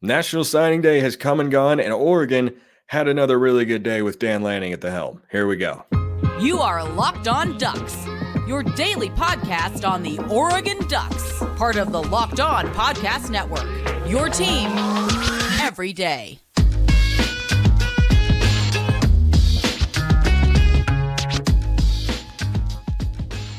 National Signing Day has come and gone, and Oregon had another really good day with Dan Lanning at the helm. Here we go. You are Locked On Ducks, your daily podcast on the Oregon Ducks, part of the Locked On Podcast Network, your team every day.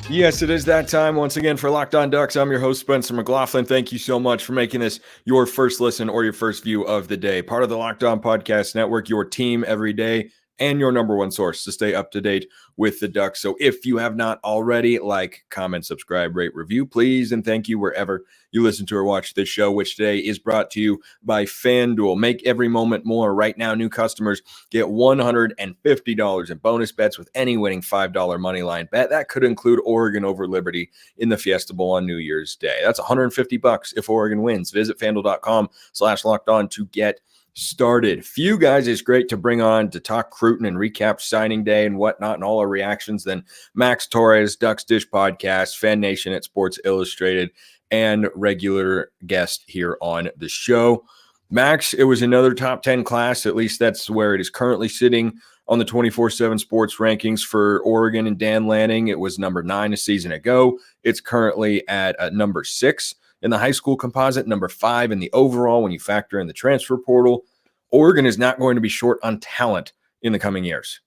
Yes, it is that time once again for Locked On Ducks. I'm your host, Spencer McLaughlin. Thank you so much for making this your first listen or your first view of the day. Part of the Locked On Podcast Network, your team every day, and your number one source to stay up to date with the Ducks. So if you have not already, like, comment, subscribe, rate, review, please, and thank you wherever you listen to or watch this show, which today is brought to you by FanDuel. Make every moment more. Right now, new customers get $150 in bonus bets with any winning $5 money line bet. That could include Oregon over Liberty in the Fiesta Bowl on New Year's Day. That's $150 if Oregon wins. Visit FanDuel.com/lockedon to get started. Few guys is great to bring on to talk Cruton and recap signing day and whatnot and all our reactions than Max Torres, Ducks Dish Podcast, Fan Nation at Sports Illustrated, and regular guest here on the show. Max, it was another top 10 class. At least that's where it is currently sitting on the 24/7 sports rankings for Oregon and Dan Lanning. It was number 9 a season ago. It's currently at number 6 in the high school composite, number 5 in the overall when you factor in the transfer portal. Oregon is not going to be short on talent in the coming years.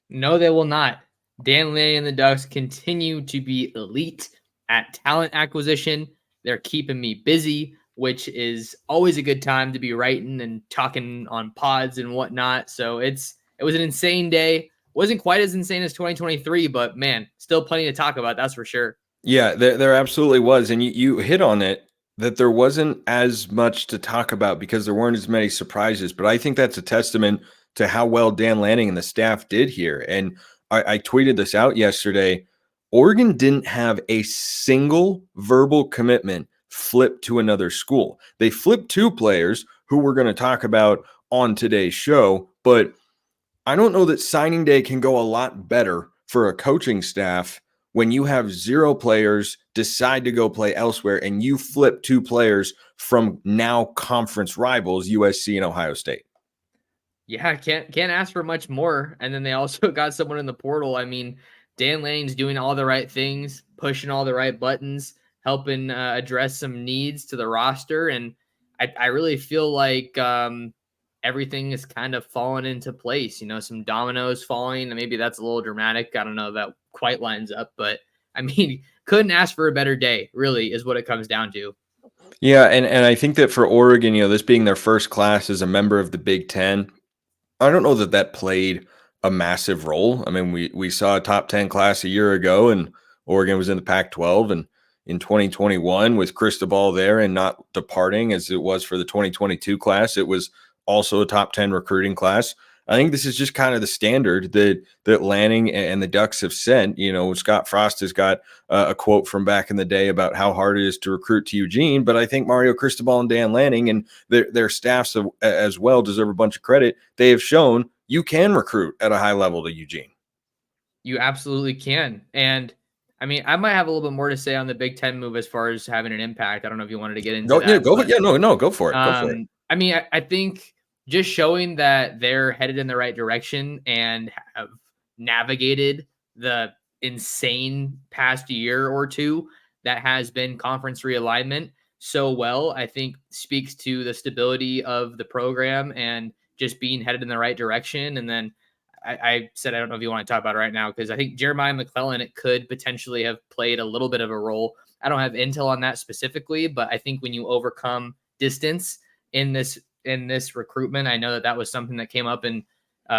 No, they will not. Dan Lanning and the Ducks continue to be elite at talent acquisition. They're keeping me busy, which is always a good time to be writing and talking on pods and whatnot. So it was an insane day. Wasn't quite as insane as 2023, but man, still plenty to talk about. That's for sure. Yeah, there absolutely was. And you hit on it that there wasn't as much to talk about because there weren't as many surprises. But I think that's a testament to how well Dan Lanning and the staff did here. And I tweeted this out yesterday. Oregon didn't have a single verbal commitment flipped to another school. They flipped 2 players who we're going to talk about on today's show. But I don't know that signing day can go a lot better for a coaching staff when you have 0 players decide to go play elsewhere and you flip 2 players from now conference rivals, USC and Ohio State. Yeah, can't ask for much more. And then they also got someone in the portal. I mean, Dan Lanning's doing all the right things, pushing all the right buttons, helping address some needs to the roster. And I really feel like everything is kind of falling into place. You know, some dominoes falling. Maybe that's a little dramatic. I don't know if that quite lines up, but I mean, couldn't ask for a better day, really, is what it comes down to. Yeah, and I think that for Oregon, this being their first class as a member of the Big Ten, I don't know that played a massive role. I mean, we saw a top 10 class a year ago, and Oregon was in the Pac-12, and in 2021 with Cristobal there and not departing as it was for the 2022 class, it was also a top 10 recruiting class. I think this is just kind of the standard that Lanning and the Ducks have set. Scott Frost has got a quote from back in the day about how hard it is to recruit to Eugene, but I think Mario Cristobal and Dan Lanning and their staffs as well deserve a bunch of credit. They have shown you can recruit at a high level to Eugene. You absolutely can. And I mean, I might have a little bit more to say on the Big Ten move as far as having an impact. I don't know if you wanted to get into that. Yeah, go for it. Go for it. I mean, I think just showing that they're headed in the right direction and have navigated the insane past year or two that has been conference realignment so well, I think speaks to the stability of the program and just being headed in the right direction. And then I said, I don't know if you want to talk about it right now, because I think Jeremiah McClellan, it could potentially have played a little bit of a role. I don't have intel on that specifically, but I think when you overcome distance in this recruitment, I know that was something that came up in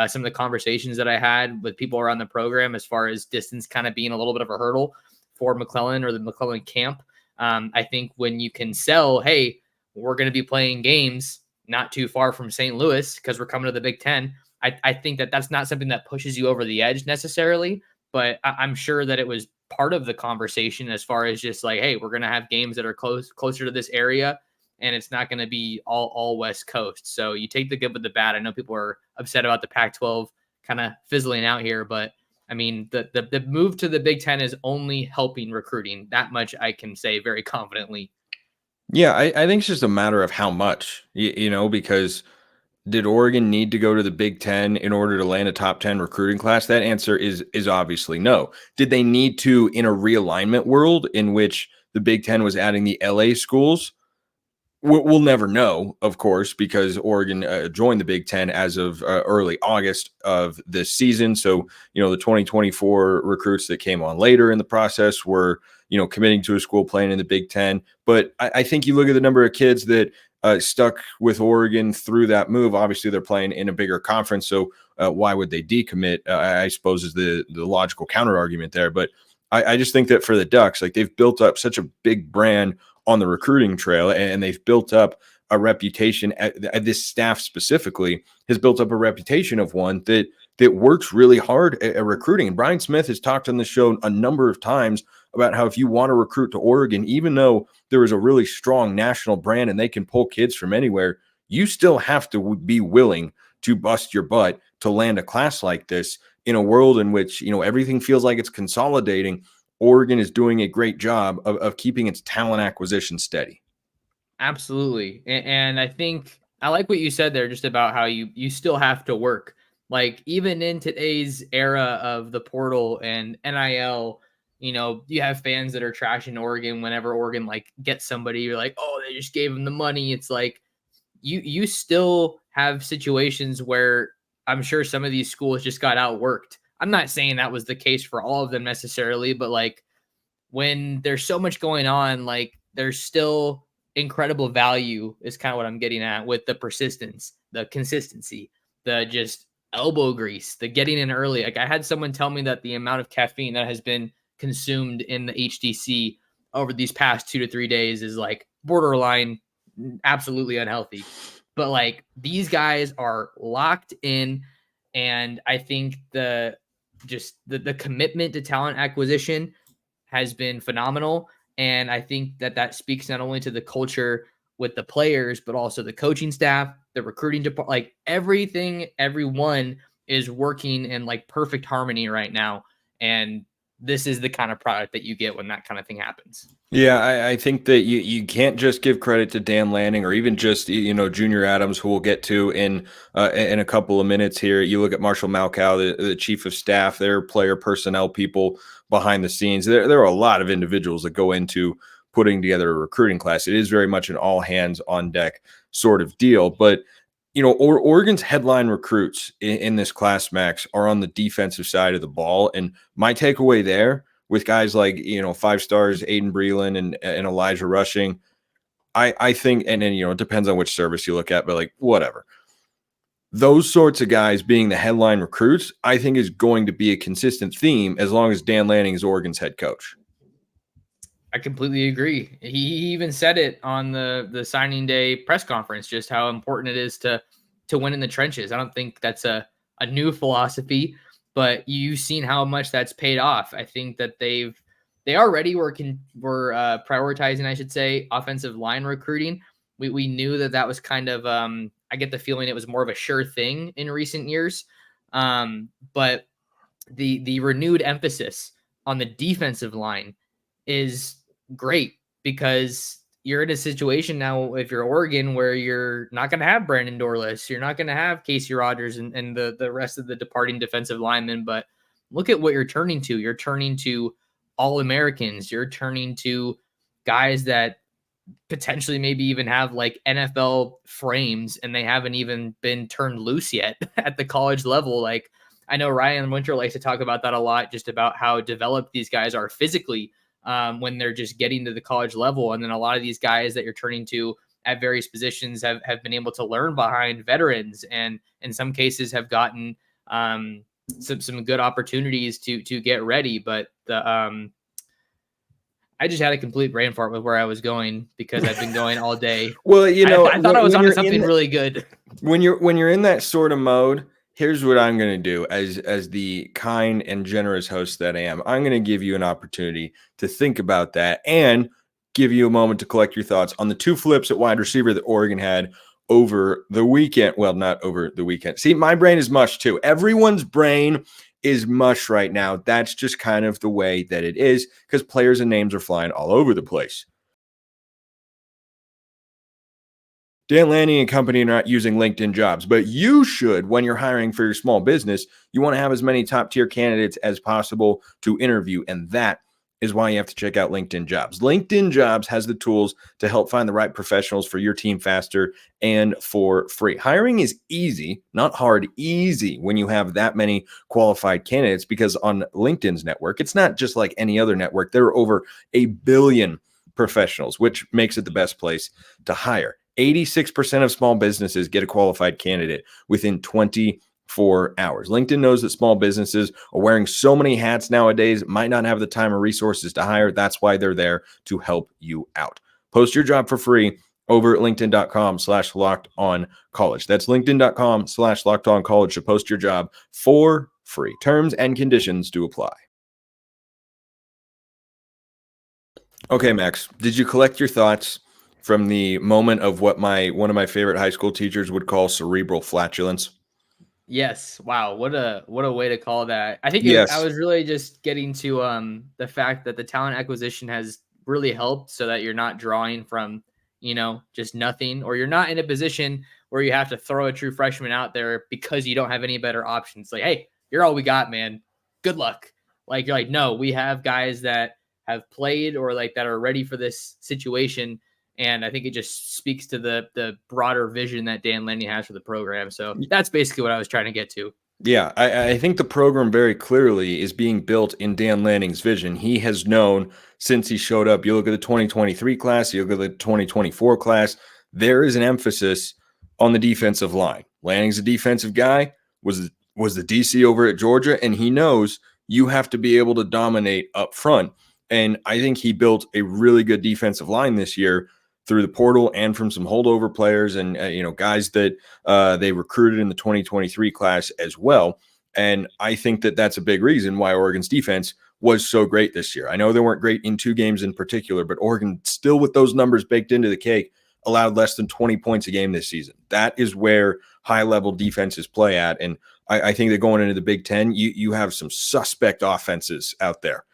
some of the conversations that I had with people around the program, as far as distance kind of being a little bit of a hurdle for McClellan or the McClellan camp. I think when you can sell, hey, we're going to be playing games not too far from St. Louis because we're coming to the Big Ten, I think that's not something that pushes you over the edge necessarily, but I'm sure that it was part of the conversation as far as just like, hey, we're going to have games that are closer to this area, and it's not going to be all West Coast. So you take the good with the bad. I know people are upset about the Pac-12 kind of fizzling out here, but I mean, the move to the Big Ten is only helping recruiting. That much I can say very confidently. Yeah, I think it's just a matter of how much, because did Oregon need to go to the Big Ten in order to land a top 10 recruiting class? That answer is obviously no. Did they need to in a realignment world in which the Big Ten was adding the LA schools? We'll never know, of course, because Oregon joined the Big Ten as of early August of this season. So, the 2024 recruits that came on later in the process were, committing to a school playing in the Big Ten. But I think you look at the number of kids that stuck with Oregon through that move. Obviously, they're playing in a bigger conference. So, why would they decommit? I suppose is the logical counter argument there. But I just think that for the Ducks, like they've built up such a big brand on the recruiting trail, and they've built up a reputation at this staff specifically has built up a reputation of one that works really hard at recruiting. And Brian Smith has talked on the show a number of times about how if you want to recruit to Oregon, even though there is a really strong national brand and they can pull kids from anywhere, you still have to be willing to bust your butt to land a class like this in a world in which, everything feels like it's consolidating. Oregon is doing a great job of keeping its talent acquisition steady. Absolutely. And I think I like what you said there just about how you still have to work. Like even in today's era of the portal and NIL, you have fans that are trashing Oregon whenever Oregon like gets somebody. You're like, oh, they just gave them the money. It's like you still have situations where I'm sure some of these schools just got outworked. I'm not saying that was the case for all of them necessarily, but like when there's so much going on, like there's still incredible value is kind of what I'm getting at with the persistence, the consistency, the just elbow grease, the getting in early. Like I had someone tell me that the amount of caffeine that has been consumed in the HDC over these past 2 to 3 days is like borderline absolutely unhealthy. But like these guys are locked in, and I think the commitment to talent acquisition has been phenomenal. And I think that speaks not only to the culture with the players, but also the coaching staff, the recruiting department, like everything, everyone is working in like perfect harmony right now. And this is the kind of product that you get when that kind of thing happens. Yeah, I think that you can't just give credit to Dan Lanning or even just Junior Adams, who we'll get to in a couple of minutes here. You look at Marshall Malkow, the chief of staff, their player personnel people behind the scenes. There are a lot of individuals that go into putting together a recruiting class. It is very much an all hands on deck sort of deal. But Oregon's headline recruits in this class, Max, are on the defensive side of the ball, and my takeaway there, with guys like, 5 stars, Aiden Breland and Elijah Rushing, I think, and then, it depends on which service you look at, but like, whatever. Those sorts of guys being the headline recruits, I think is going to be a consistent theme as long as Dan Lanning is Oregon's head coach. I completely agree. He even said it on the signing day press conference, just how important it is to win in the trenches. I don't think that's a new philosophy, but you've seen how much that's paid off. I think that they already were prioritizing, I should say, offensive line recruiting. We knew that was kind of I get the feeling it was more of a sure thing in recent years, but the renewed emphasis on the defensive line is great because you're in a situation now, if you're Oregon, where you're not going to have Brandon Dorless, you're not going to have Casey Rogers and the rest of the departing defensive linemen. But look at what you're turning to. You're turning to All-Americans. You're turning to guys that potentially maybe even have like NFL frames, and they haven't even been turned loose yet at the college level. Like I know Ryan Winter likes to talk about that a lot, just about how developed these guys are physically when they're just getting to the college level. And then a lot of these guys that you're turning to at various positions have been able to learn behind veterans, and in some cases have gotten some good opportunities to get ready. But I just had a complete brain fart with where I was going because I've been going all day. Well, I thought I was onto something really good. When you're in that sort of mode, here's what I'm going to do as the kind and generous host that I am. I'm going to give you an opportunity to think about that and give you a moment to collect your thoughts on the 2 flips at wide receiver that Oregon had over the weekend. Well, not over the weekend. See, my brain is mush too. Everyone's brain is mush right now. That's just kind of the way that it is because players and names are flying all over the place. Dan Lanning and company are not using LinkedIn Jobs, but you should when you're hiring for your small business. You want to have as many top tier candidates as possible to interview, and that is why you have to check out LinkedIn Jobs. LinkedIn Jobs has the tools to help find the right professionals for your team faster and for free. Hiring is easy, not hard, easy when you have that many qualified candidates, because on LinkedIn's network, it's not just like any other network. There are over 1 billion professionals, which makes it the best place to hire. 86% of small businesses get a qualified candidate within 24 hours. LinkedIn knows that small businesses are wearing so many hats nowadays, might not have the time or resources to hire. That's why they're there to help you out. Post your job for free over at linkedin.com/lockedoncollege. That's linkedin.com/lockedoncollege to post your job for free. Terms and conditions do apply. Okay, Max, did you collect your thoughts from the moment of what one of my favorite high school teachers would call cerebral flatulence? Yes. Wow. What a way to call that. I think I Yes. was really just getting to the fact that the talent acquisition has really helped so that you're not drawing from, just nothing, or you're not in a position where you have to throw a true freshman out there because you don't have any better options. Like, hey, you're all we got, man. Good luck. Like, you're like, no, we have guys that have played or like that are ready for this situation. And I think it just speaks to the broader vision that Dan Lanning has for the program. So that's basically what I was trying to get to. Yeah, I think the program very clearly is being built in Dan Lanning's vision. He has known since he showed up. You look at the 2023 class, you look at the 2024 class, there is an emphasis on the defensive line. Lanning's a defensive guy, was the DC over at Georgia, and he knows you have to be able to dominate up front. And I think he built a really good defensive line this year through the portal and from some holdover players and guys that they recruited in the 2023 class as well. And I think that that's a big reason why Oregon's defense was so great this year. I know they weren't great in 2 games in particular, but Oregon, still with those numbers baked into the cake, allowed less than 20 points a game this season. That is where high-level defenses play at. And I think that going into the Big Ten, you have some suspect offenses out there.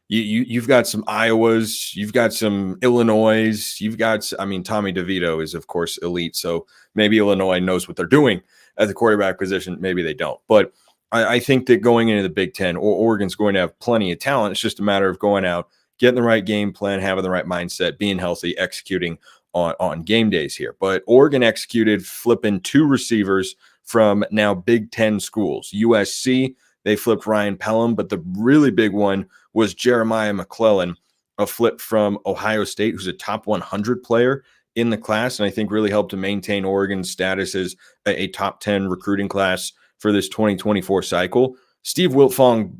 You've got some Iowas, you've got some Illinois, Tommy DeVito is, of course, elite. So maybe Illinois knows what they're doing at the quarterback position. Maybe they don't. But I think that going into the Big Ten, Oregon's going to have plenty of talent. It's just a matter of going out, getting the right game plan, having the right mindset, being healthy, executing on game days here. But Oregon executed, flipping 2 receivers from now Big Ten schools. USC, they flipped Ryan Pellum, but the really big one was Jeremiah McClellan, a flip from Ohio State, who's a top 100 player in the class, and I think really helped to maintain Oregon's status as a top 10 recruiting class for this 2024 cycle. Steve Wiltfong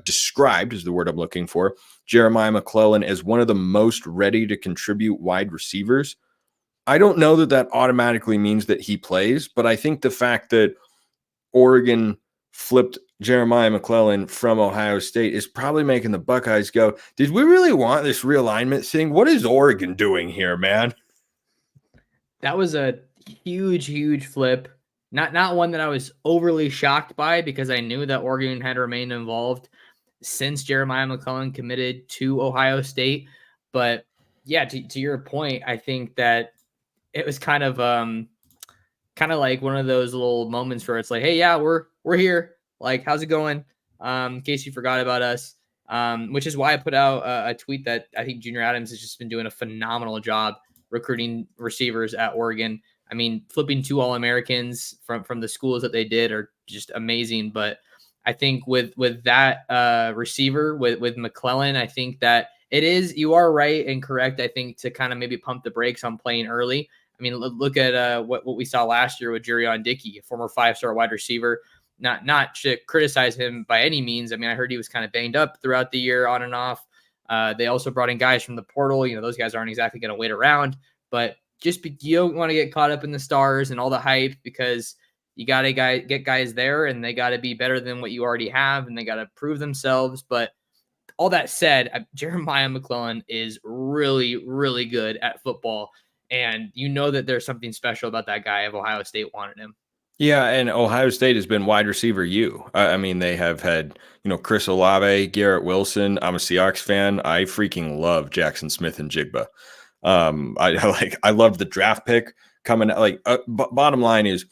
described, is the word I'm looking for, Jeremiah McClellan as one of the most ready to contribute wide receivers. I don't know that automatically means that he plays, but I think the fact that Oregon flipped Jeremiah McClellan from Ohio State is probably making the Buckeyes go, did we really want this realignment thing? What is Oregon doing here, man? That was a huge flip. Not one that I was overly shocked by, because I knew that Oregon had remained involved since Jeremiah McClellan committed to Ohio State. But yeah, to your point, I think that it was kind of like one of those little moments where it's like, hey, yeah, we're here. Like, how's it going? In case you forgot about us, which is why I put out a tweet that I think Junior Adams has just been doing a phenomenal job recruiting receivers at Oregon. I mean, flipping 2 All-Americans from the schools that they did are just amazing. But I think with that receiver, with McClellan, I think that you are right and correct, I think, to kind of maybe pump the brakes on playing early. I mean, look at what we saw last year with Jurion Dickey, a former 5-star wide receiver. Not to criticize him by any means. I mean, I heard he was kind of banged up throughout the year on and off. They also brought in guys from the portal. Those guys aren't exactly going to wait around, but you don't want to get caught up in the stars and all the hype, because you got to get guys there, and they got to be better than what you already have, and they got to prove themselves. But all that said, Jeremiah McClellan is really, really good at football. And that there's something special about that guy if Ohio State wanted him. Yeah, and Ohio State has been wide receiver I mean, they have had, Chris Olave, Garrett Wilson. I'm a Seahawks fan. I freaking love Jackson Smith and Jigba. I love the draft pick coming. Like bottom line is,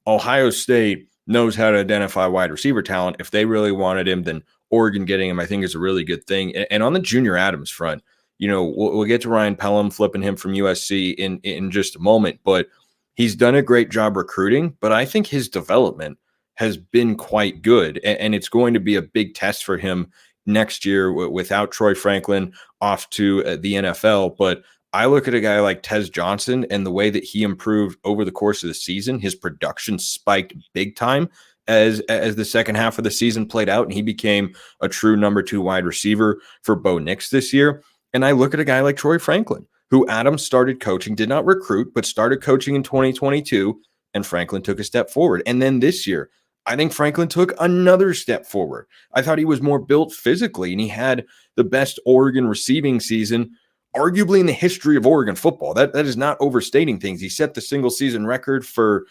Ohio State knows how to identify wide receiver talent. If they really wanted him, then Oregon getting him, I think, is a really good thing. And on the Junior Adams front, we'll get to Ryan Pellum flipping him from USC in just a moment, but he's done a great job recruiting. But I think his development has been quite good, and it's going to be a big test for him next year without Troy Franklin off to the NFL. But I look at a guy like Tez Johnson and the way that he improved over the course of the season. His production spiked big time as the second half of the season played out, and he became a true number 2 wide receiver for Bo Nix this year. And I look at a guy like Troy Franklin, who Adams started coaching, did not recruit, but started coaching in 2022, and Franklin took a step forward. And then this year, I think Franklin took another step forward. I thought he was more built physically, and he had the best Oregon receiving season, arguably in the history of Oregon football. That is not overstating things. He set the single season record for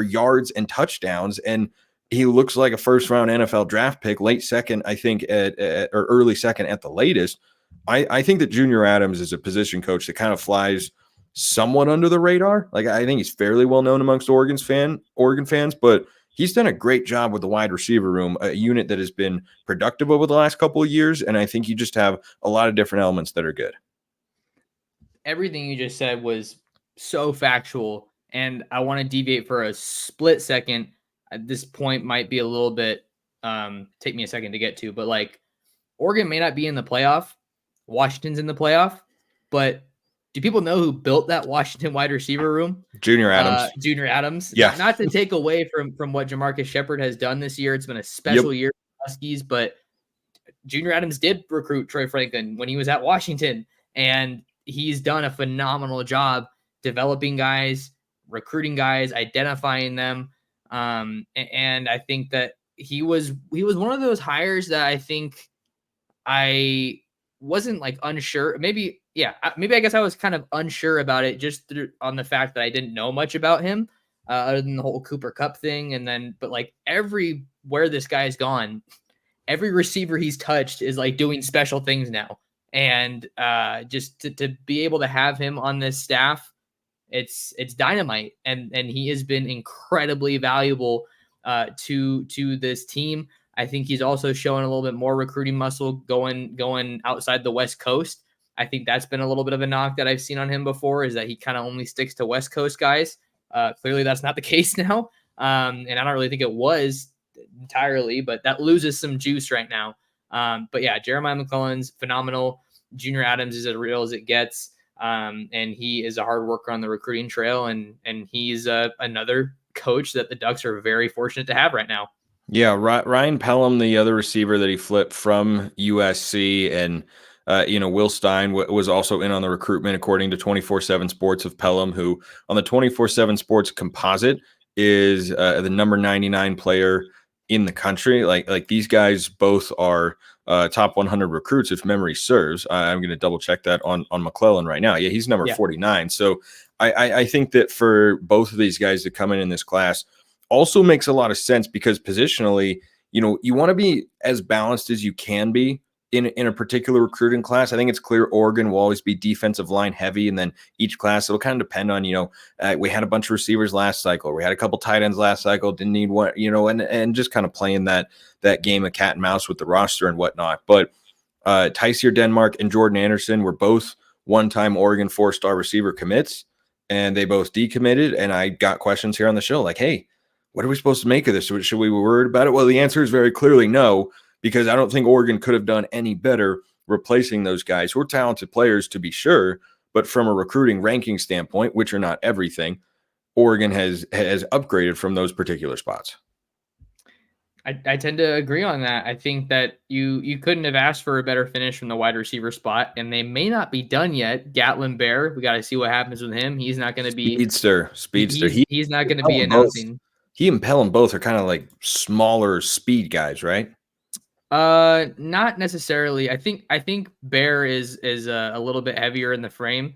yards and touchdowns, and he looks like a first-round NFL draft pick, late second, I think, or early second at the latest. I think that Junior Adams is a position coach that kind of flies somewhat under the radar. Like, I think he's fairly well known amongst Oregon fans, but he's done a great job with the wide receiver room, a unit that has been productive over the last couple of years. And I think you just have a lot of different elements that are good. Everything you just said was so factual. And I want to deviate for a split second. At this point might be a little bit, take me a second to get to, but like Oregon may not be in the playoff. Washington's in the playoff, but do people know who built that Washington wide receiver room? Junior Adams. Junior Adams. Yeah. Not to take away from what Jamarcus Shepard has done this year. It's been a special year for Huskies, but Junior Adams did recruit Troy Franklin when he was at Washington, and he's done a phenomenal job developing guys, recruiting guys, identifying them. And I think that he was one of those hires that I think I wasn't like unsure. Maybe I guess I was kind of unsure about it just on the fact that I didn't know much about him other than the whole Cooper Kupp thing. But like everywhere this guy's gone, every receiver he's touched is like doing special things now. And just to be able to have him on this staff, it's dynamite. And he has been incredibly valuable to this team. I think he's also showing a little bit more recruiting muscle going outside the West Coast. I think that's been a little bit of a knock that I've seen on him before, is that he kind of only sticks to West Coast guys. Clearly that's not the case now. And I don't really think it was entirely, but that loses some juice right now. But yeah, Jeremiah McClellan's phenomenal. Junior Adams is as real as it gets. And he is a hard worker on the recruiting trail. And he's another coach that the Ducks are very fortunate to have right now. Yeah, Ryan Pellum, the other receiver that he flipped from USC, and Will Stein was also in on the recruitment, according to 24/7 Sports, of Pellum, who on the 24/7 Sports composite is the number 99 player in the country. Like these guys both are top 100 recruits, if memory serves. I'm going to double check that on McClellan right now. Yeah, he's number 49. So I think that for both of these guys to come in this class also makes a lot of sense, because positionally, you want to be as balanced as you can be in a particular recruiting class. I think it's clear Oregon will always be defensive line heavy, and then each class, it'll kind of depend on, we had a bunch of receivers last cycle. We had a couple tight ends last cycle, didn't need one, and just kind of playing that game of cat and mouse with the roster and whatnot. But Tysier Denmark and Jordan Anderson were both one-time Oregon 4-star receiver commits, and they both decommitted. And I got questions here on the show like, hey, what are we supposed to make of this? Should we be worried about it? Well, the answer is very clearly no, because I don't think Oregon could have done any better replacing those guys who are talented players, to be sure. But from a recruiting ranking standpoint, which are not everything, Oregon has upgraded from those particular spots. I tend to agree on that. I think that you couldn't have asked for a better finish from the wide receiver spot, and they may not be done yet. Gatlin Bear, we got to see what happens with him. He's not going to be speedster. He's not going to be announcing. He and Pellum both are kind of like smaller speed guys, right? Not necessarily. I think Bear is a little bit heavier in the frame,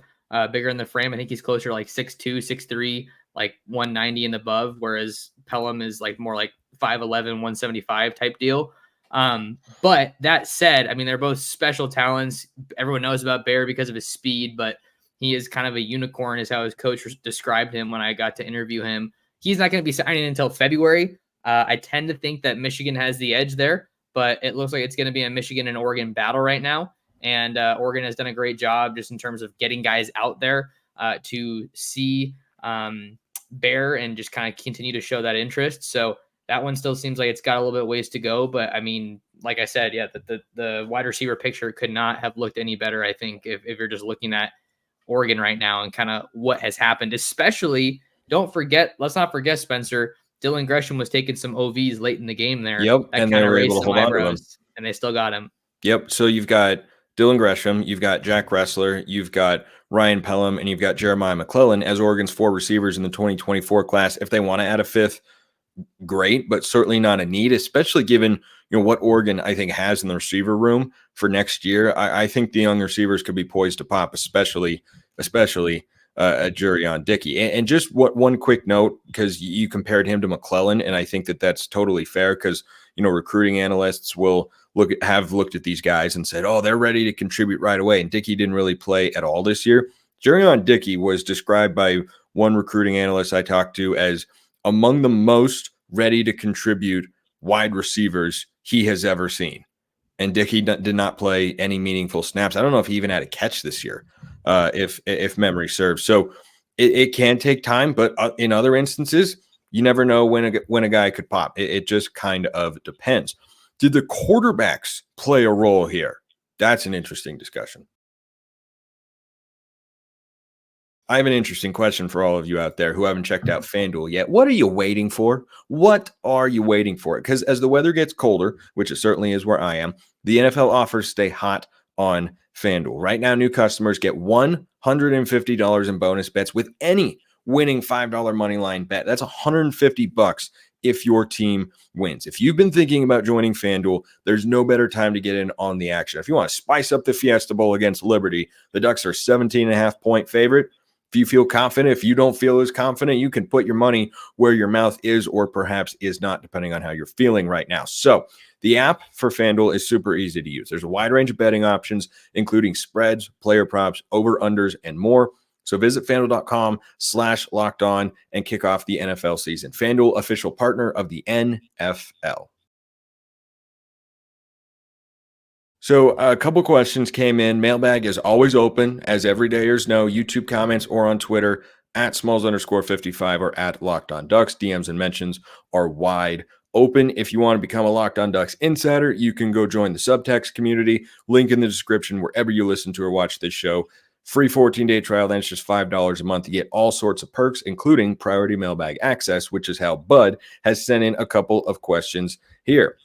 bigger in the frame. I think he's closer to like 6'2", 6'3", like 190 and above, whereas Pellum is like more like 5'11", 175 type deal. But that said, I mean, they're both special talents. Everyone knows about Bear because of his speed, but He is kind of a unicorn, is how his coach described him when I got to interview him. He's not going to be signing until February. I tend to think that Michigan has the edge there, but it looks like it's going to be a Michigan and Oregon battle right now. And Oregon has done a great job just in terms of getting guys out there to see Bear and just kind of continue to show that interest. So that one still seems like it's got a little bit of ways to go. But I mean, like I said, yeah, the wide receiver picture could not have looked any better, I think, if you're just looking at Oregon right now and kind of what has happened. Especially, let's not forget, Spencer, Dillon Gresham was taking some OVs late in the game there. Yep, that and they were able to hold on to them. And they still got him. Yep, so you've got Dillon Gresham, you've got Jack Ressler, you've got Ryan Pellum, and you've got Jeremiah McClellan as Oregon's 4 receivers in the 2024 class. If they want to add a 5th, great, but certainly not a need, especially given what Oregon, I think, has in the receiver room for next year. I think the young receivers could be poised to pop, especially Jurion Dickey. And just one quick note, because you compared him to McClellan, and I think that that's totally fair because, recruiting analysts will have looked at these guys and said, oh, they're ready to contribute right away. And Dickey didn't really play at all this year. Jurion Dickey was described by one recruiting analyst I talked to as among the most ready to contribute wide receivers he has ever seen. And Dickey did not play any meaningful snaps. I don't know if he even had a catch this year, if memory serves. So it can take time, but in other instances, you never know when a guy could pop. It just kind of depends. Did the quarterbacks play a role here? That's an interesting discussion. I have an interesting question for all of you out there who haven't checked out FanDuel yet. What are you waiting for? What are you waiting for? Because as the weather gets colder, which it certainly is where I am, the NFL offers stay hot on FanDuel. Right now, new customers get $150 in bonus bets with any winning $5 money line bet. That's $150 if your team wins. If you've been thinking about joining FanDuel, there's no better time to get in on the action. If you want to spice up the Fiesta Bowl against Liberty, the Ducks are 17.5-point favorite. If you feel confident, if you don't feel as confident, you can put your money where your mouth is or perhaps is not, depending on how you're feeling right now. So the app for FanDuel is super easy to use. There's a wide range of betting options, including spreads, player props, over-unders, and more. So visit FanDuel.com/lockedon and kick off the NFL season. FanDuel, official partner of the NFL. So a couple questions came in. Mailbag is always open, as everydayers know. YouTube comments or on Twitter @Smalls_55 or @LockedOnDucks. DMs and mentions are wide open. If you want to become a Locked On Ducks insider, you can go join the SUBTEXT community. Link in the description wherever you listen to or watch this show. Free 14-day trial, then it's just $5 a month. You get all sorts of perks, including priority mailbag access, which is how Bud has sent in a couple of questions here.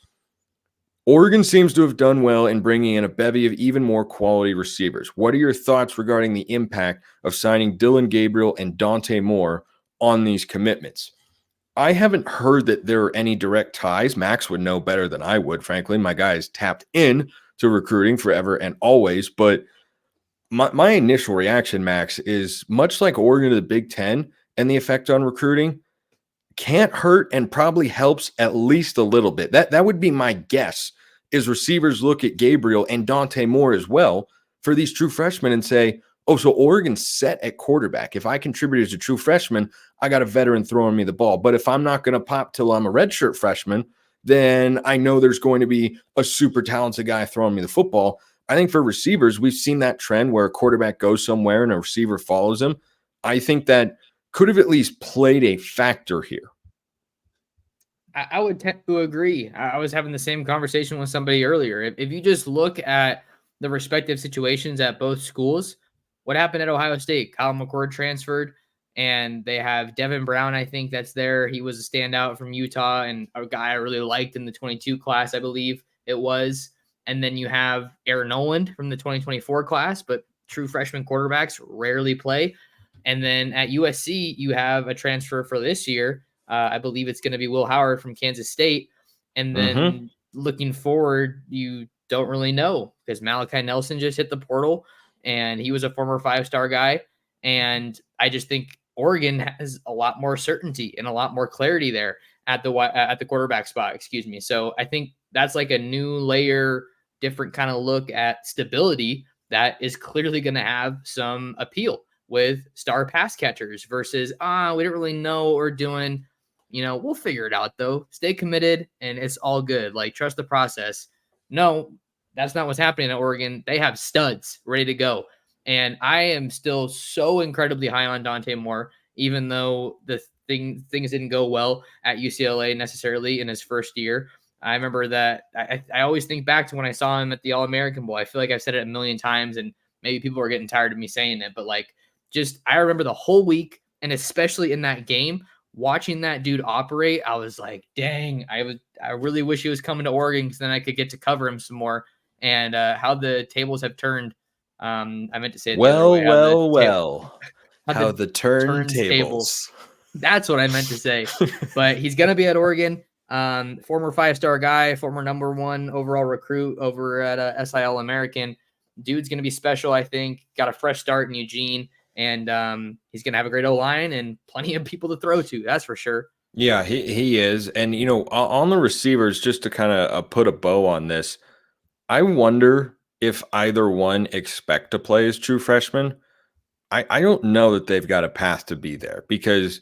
Oregon seems to have done well in bringing in a bevy of even more quality receivers. What are your thoughts regarding the impact of signing Dillon, Gabriel, and Dante Moore on these commitments? I haven't heard that there are any direct ties. Max would know better than I would, frankly. My guy is tapped in to recruiting forever and always. But my initial reaction, Max, is much like Oregon to the Big Ten and the effect on recruiting, can't hurt and probably helps at least a little bit. That would be my guess, is receivers look at Gabriel and Dante Moore as well for these true freshmen and say, oh, so Oregon's set at quarterback. If I contribute as a true freshman, I got a veteran throwing me the ball. But if I'm not going to pop till I'm a redshirt freshman, then I know there's going to be a super talented guy throwing me the football. I think for receivers, we've seen that trend where a quarterback goes somewhere and a receiver follows him. I think that could have at least played a factor here. I would tend to agree. I was having the same conversation with somebody earlier. If you just look at the respective situations at both schools, what happened at Ohio State? Kyle McCord transferred, and they have Devin Brown, I think that's there. He was a standout from Utah and a guy I really liked in the 22 class, I believe it was. And then you have Aaron Noland from the 2024 class, but true freshman quarterbacks rarely play. And then at USC, you have a transfer for this year. I believe it's going to be Will Howard from Kansas State. And then looking forward, you don't really know because Malachi Nelson just hit the portal and he was a former 5-star guy. And I just think Oregon has a lot more certainty and a lot more clarity there at the quarterback spot, excuse me. So I think that's like a new layer, different kind of look at stability that is clearly going to have some appeal. with star pass catchers versus, we don't really know what we're doing. We'll figure it out though. Stay committed and it's all good. Like, trust the process. No, that's not what's happening at Oregon. They have studs ready to go. And I am still so incredibly high on Dante Moore, even though the things didn't go well at UCLA necessarily in his first year. I remember that I always think back to when I saw him at the All-American Bowl. I feel like I've said it a million times and maybe people are getting tired of me saying it, but I remember the whole week, and especially in that game, watching that dude operate, I was like, dang, I really wish he was coming to Oregon because then I could get to cover him some more. And how the tables have turned. I meant to say it the other way. How the turntables. That's what I meant to say. But he's going to be at Oregon. Former 5-star guy, former number 1 overall recruit over at SIL American. Dude's going to be special, I think. Got a fresh start in Eugene. And he's going to have a great O-line and plenty of people to throw to. That's for sure. Yeah, he is. And, on the receivers, just to kind of put a bow on this, I wonder if either one expect to play as true freshmen. I don't know that they've got a path to be there, because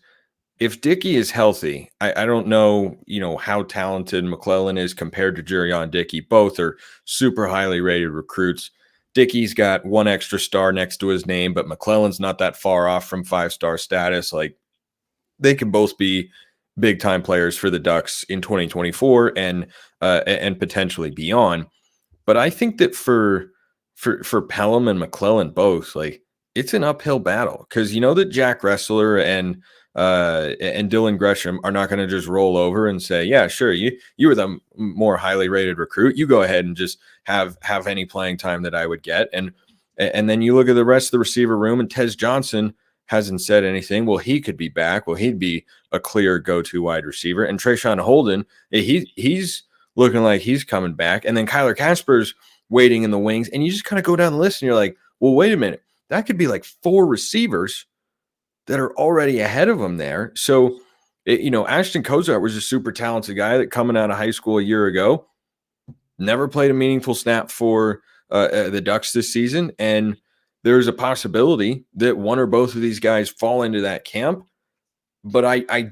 if Dickey is healthy, I don't know, how talented McClellan is compared to Jurion Dickey. Both are super highly rated recruits. Dickey's got 1 extra star next to his name, but McClellan's not that far off from 5-star status. Like, they can both be big time players for the Ducks in 2024 and potentially beyond. But I think that for Pellum and McClellan both, it's an uphill battle, because that Jack Ressler and Dillon Gresham are not going to just roll over and say, yeah, sure, you were the more highly rated recruit. You go ahead and just have any playing time that I would get. And then you look at the rest of the receiver room, and Tez Johnson hasn't said anything. Well, he could be back. Well, he'd be a clear go-to wide receiver. And Trayshawn Holden, he's looking like he's coming back. And then Kyler Casper's waiting in the wings. And you just kind of go down the list and you're like, well, wait a minute. That could be 4 receivers that are already ahead of him there. So, Ashton Kozart was a super talented guy that coming out of high school a year ago, never played a meaningful snap for the Ducks this season. And there's a possibility that one or both of these guys fall into that camp. But I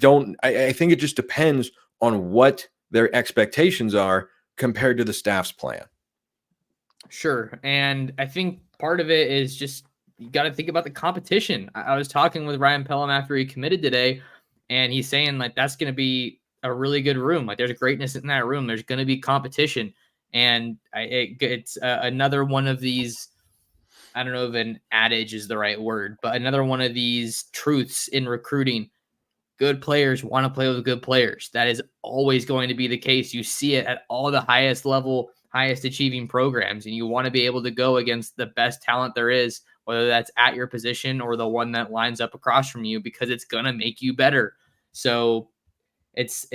think it just depends on what their expectations are compared to the staff's plan. Sure. And I think part of it is just, you got to think about the competition. I was talking with Ryan Pellum after he committed today, and he's saying that's going to be a really good room. There's greatness in that room. There's going to be competition. And it's another one of these, I don't know if an adage is the right word, but another one of these truths in recruiting. Good players want to play with good players. That is always going to be the case. You see it at all the highest level, highest achieving programs, and you want to be able to go against the best talent there is, whether that's at your position or the one that lines up across from you, because it's going to make you better. So it's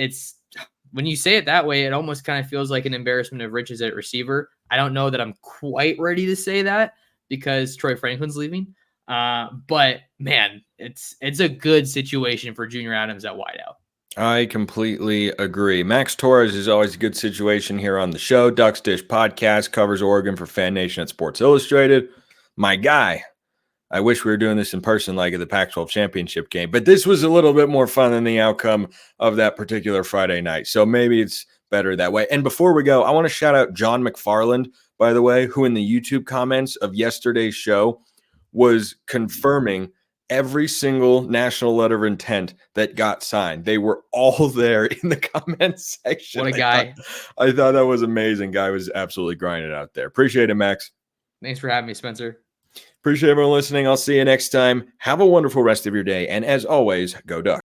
when you say it that way, it almost kind of feels like an embarrassment of riches at receiver. I don't know that I'm quite ready to say that because Troy Franklin's leaving. But man, it's a good situation for Junior Adams at wideout. I completely agree. Max Torres is always a good situation here on the show. Ducks Dish Podcast covers Oregon for Fan Nation at Sports Illustrated. My guy. I wish we were doing this in person like at the Pac-12 championship game, but this was a little bit more fun than the outcome of that particular Friday night. So maybe it's better that way. And before we go, I want to shout out John McFarland, by the way, who in the YouTube comments of yesterday's show was confirming every single national letter of intent that got signed. They were all there in the comments section. What a guy. I thought that was amazing. Guy was absolutely grinding out there. Appreciate it, Max. Thanks for having me, Spencer. Appreciate everyone listening. I'll see you next time. Have a wonderful rest of your day. And as always, go Ducks.